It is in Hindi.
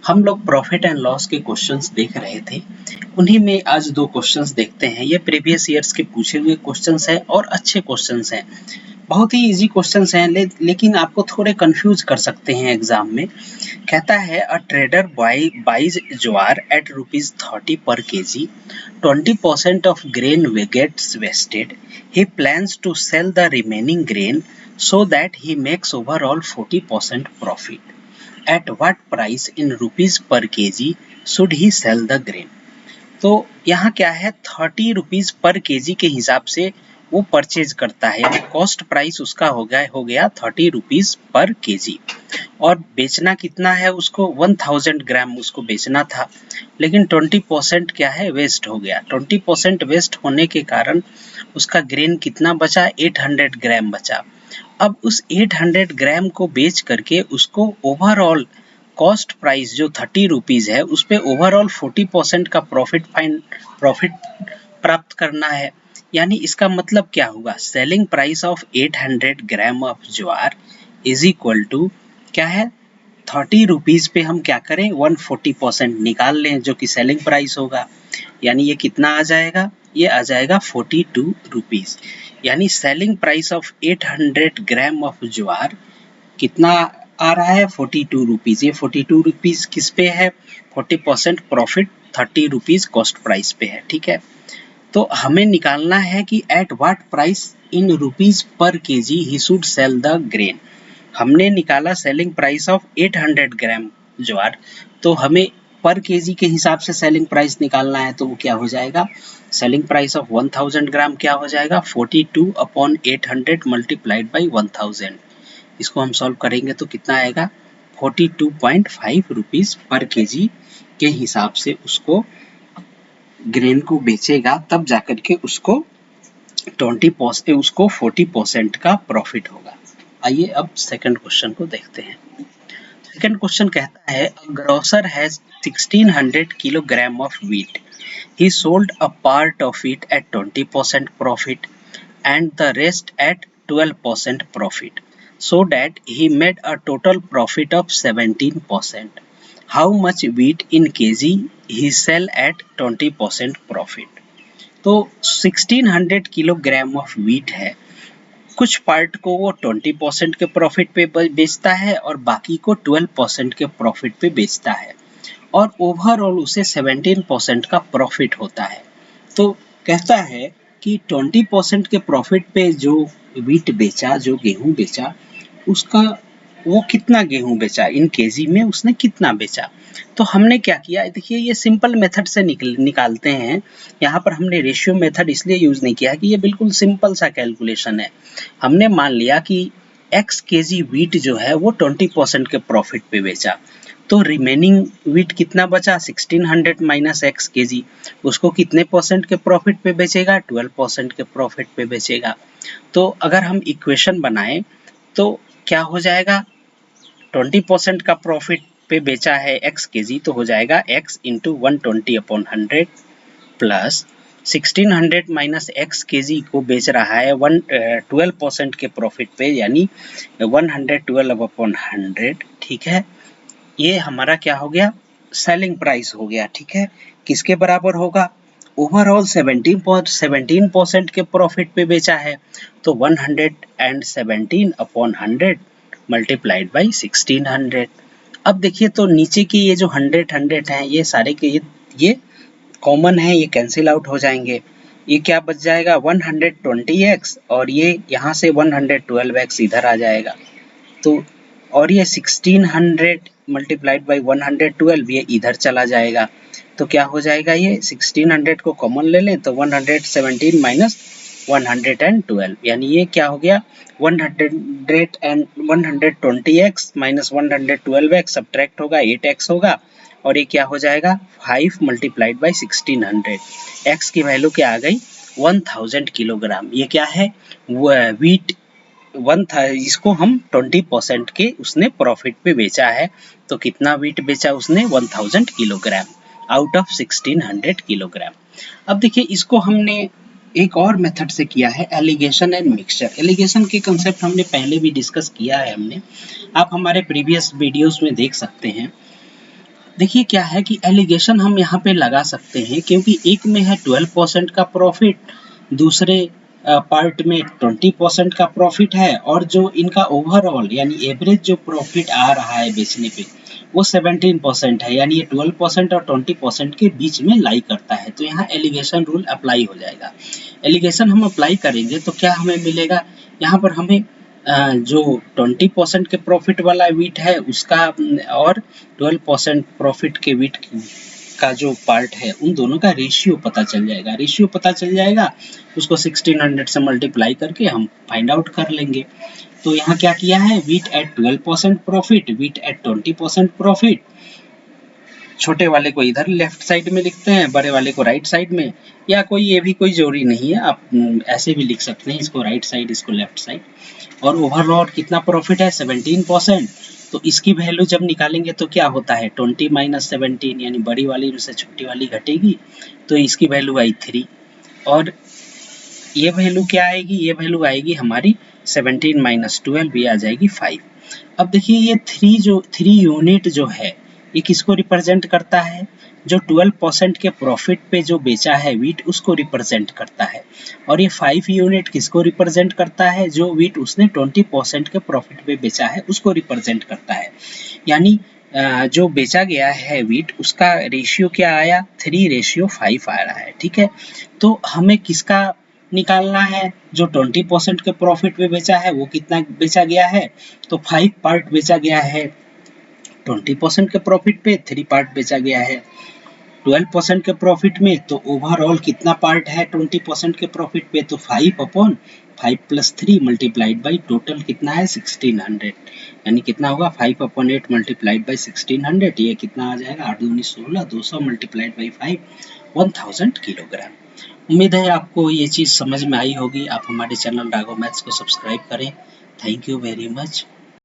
हम लोग प्रॉफिट एंड लॉस के क्वेश्चंस देख रहे थे। उन्हीं में आज दो क्वेश्चंस देखते हैं। ये प्रीवियस ईयर्स के पूछे हुए क्वेश्चंस हैं और अच्छे क्वेश्चंस हैं। बहुत ही इजी क्वेश्चंस हैं लेकिन आपको थोड़े कंफ्यूज कर सकते हैं एग्जाम में। कहता है a trader buys jowar at ₹30 per KG, 20% of grain gets wasted. He plans to sell the remaining grain so that he makes overall 40% profit. At what price in rupees per kg should he sell the grain? तो यहाँ क्या है, 30 रुपीज पर केजी के हिसाब से वो परचेज करता है, यानी कॉस्ट प्राइस उसका हो गया 30 रुपीज पर केजी। और बेचना कितना है उसको, 1000 ग्राम उसको बेचना था, लेकिन 20% क्या है, वेस्ट हो गया। 20% वेस्ट होने के कारण उसका ग्रेन कितना बचा, 800 ग्राम बचा। अब उस 800 ग्राम को बेच करके उसको ओवरऑल कॉस्ट प्राइस जो 30 रुपीज है उस पे ओवरऑल 40% का प्रॉफिट प्राप्त करना है। यानी इसका मतलब क्या होगा, selling price of 800 gram of jowar is equal to क्या है, 30 रुपीज पे हम क्या करें, 140% निकाल लें जो कि सेलिंग प्राइस होगा। यानी ये कितना आ जाएगा, ये आ जाएगा 42 रुपीज। यानी selling price of 800 gram of jowar कितना आ रहा है, 42 रुपीज। ये 42 रुपीज किस पे है, 40% प्रॉफिट 30 रुपीज कॉस्ट प्राइस पे है। ठीक है, तो हमें निकालना है कि at what price in rupees per KG he should sell the grain. हमने निकाला सेलिंग प्राइस ऑफ 800 ग्राम ज्वार, तो हमें पर केजी के हिसाब से सेलिंग प्राइस निकालना है। तो वो क्या हो जाएगा, सेलिंग प्राइस ऑफ 1000 ग्राम क्या हो जाएगा, 42/800 मल्टीप्लाइड बाई 1000। इसको हम सॉल्व करेंगे तो कितना आएगा, 42.5 रुपीज पर केजी के हिसाब से उसको ग्रेन को बेचेगा, तब जाकर के उसको 40% का प्रॉफिट होगा। आइए अब सेकंड क्वेश्चन को देखते हैं। सेकंड क्वेश्चन कहता है a grocer has 1600 kilogram of wheat, he sold a part of it at 20% profit and the rest at 12% profit, so that he made a total profit of 17%. How much wheat in kg he sell at 20% profit? तो 1600 किलोग्राम ऑफ व्हीट है, कुछ पार्ट को वो 20% के प्रॉफिट पे बेचता है और बाकी को 12% के प्रॉफिट पे बेचता है, और ओवरऑल उसे 17% का प्रॉफिट होता है। तो कहता है कि 20% के प्रॉफिट पे जो व्हीट बेचा, जो गेहूं बेचा, उसका वो कितना गेहूं बेचा, इन केजी में उसने कितना बेचा। तो हमने क्या किया, देखिए ये सिंपल मेथड से निकालते हैं। यहाँ पर हमने रेशियो मेथड इसलिए यूज नहीं किया कि ये बिल्कुल सिंपल सा कैलकुलेशन है। हमने मान लिया कि x केजी व्हीट जो है वो 20% के प्रॉफिट पे बेचा, तो रिमेनिंग व्हीट कितना बचा, 1600 माइनस x केजी, उसको कितने परसेंट के प्रॉफिट पे बेचेगा, 12% के प्रॉफिट पे बेचेगा। तो अगर हम इक्वेशन बनाएं तो क्या हो जाएगा, 20% का प्रॉफिट पे बेचा है x केजी, तो हो जाएगा x into 120/100 plus 1600 minus x KG को बेच रहा है 12% के प्रॉफिट पे, यानी 112/100। ठीक है, ये हमारा क्या हो गया, सेलिंग प्राइस हो गया। ठीक है, किसके बराबर होगा, ओवरऑल 17% के प्रॉफिट पे बेचा है, तो 117/100 मल्टीप्लाइड बाई 1600। अब देखिए तो नीचे की ये जो 100 हैं, ये सारे के ये कॉमन है, ये कैंसिल आउट हो जाएंगे। ये क्या बच जाएगा, 120x, और ये यहाँ से 112x इधर आ जाएगा। तो और ये 1600 मल्टीप्लाइड बाई 112 ये इधर चला जाएगा। तो क्या हो जाएगा, ये 1600 को कॉमन ले लें तो 117 माइनस 112, यानी ये क्या हो गया, 120x माइनस 112x सब्ट्रैक्ट होगा, 8x होगा, और ये क्या हो जाएगा, 5 मल्टीप्लाइड बाई 1600। x की वैल्यू क्या आ गई, 1000 किलोग्राम। ये क्या है, व्हीट इसको हम 20% के उसने प्रॉफिट पे बेचा है। तो कितना व्हीट बेचा उसने, 1000 किलोग्राम आउट ऑफ 1600 किलोग्राम। अब देखिए इसको हमने एक और मेथड से किया है, एलिगेशन एंड मिक्सचर। एलिगेशन के कंसेप्ट हमने पहले भी डिस्कस किया है हमने, आप हमारे प्रीवियस वीडियोस में देख सकते हैं। देखिए क्या है कि एलिगेशन हम यहाँ पे लगा सकते हैं, क्योंकि एक में है 12% का प्रॉफिट, दूसरे पार्ट में 20% का प्रॉफिट है, और जो इनका ओवरऑल यानी एवरेज जो प्रॉफिट आ रहा है बेचने पे वो 17% है, यानी ये 12% और 20% के बीच में लाई करता है। तो यहाँ एलिगेशन रूल अप्लाई हो जाएगा। एलिगेशन हम अप्लाई करेंगे तो क्या हमें मिलेगा, यहाँ पर हमें जो 20% के प्रॉफिट वाला वीट है उसका और 12% प्रॉफिट के वीट का जो पार्ट है उन दोनों का रेशियो पता चल जाएगा। रेशियो पता चल जाएगा, उसको 1600 से मल्टीप्लाई करके हम फाइंड आउट कर लेंगे। तो यहाँ क्या किया है, wheat at 12% profit, wheat at 20% profit, छोटे वाले को इधर लेफ्ट साइड में लिखते हैं, बड़े वाले को राइट साइड में, या कोई ये भी कोई जरूरी नहीं है, आप ऐसे भी लिख सकते हैं, इसको राइट साइड इसको लेफ्ट साइड। और ओवरऑल कितना प्रॉफिट है, 17%। तो इसकी वैल्यू जब निकालेंगे तो क्या होता है, 20 माइनस 17, यानी बड़ी वाली में से छोटी वाली घटेगी, तो इसकी वैल्यू आई 3, और ये वैल्यू क्या आएगी, ये वैल्यू आएगी हमारी 17 माइनस 12, ये आ जाएगी 5। अब देखिए ये 3 यूनिट जो है ये किसको रिप्रेजेंट करता है, जो 12% के प्रॉफिट पे जो बेचा है वीट उसको रिप्रेजेंट करता है, और ये 5 यूनिट किसको रिप्रेजेंट करता है, जो वीट उसने 20% के प्रॉफिट पे बेचा है उसको रिप्रेजेंट करता है। यानी जो बेचा गया है वीट उसका रेशियो क्या आया, 3:5 आ रहा है। ठीक है, तो हमें किसका निकालना है, जो 20% के प्रॉफिट पे बेचा है वो कितना बेचा गया है, तो 5 पार्ट बेचा गया है 20% के प्रॉफिट पे, 3 पार्ट बेचा गया है 12% के प्रॉफिट में। तो ओवरऑल कितना पार्ट है 20% के प्रॉफिट पे, तो 5/5 प्लस 3 मल्टीप्लाइड बाई टोटल कितना है 1600, यानी कितना होगा 5/8 मल्टीप्लाइड बाई 1600, ये कितना आ जाएगा 8 दूनी 16, 200 मल्टीप्लाइड बाई 5 1000 किलोग्राम। उम्मीद है आपको ये चीज़ समझ में आई होगी। आप हमारे चैनल राघव मैथ्स को सब्सक्राइब करें। Thank you very much.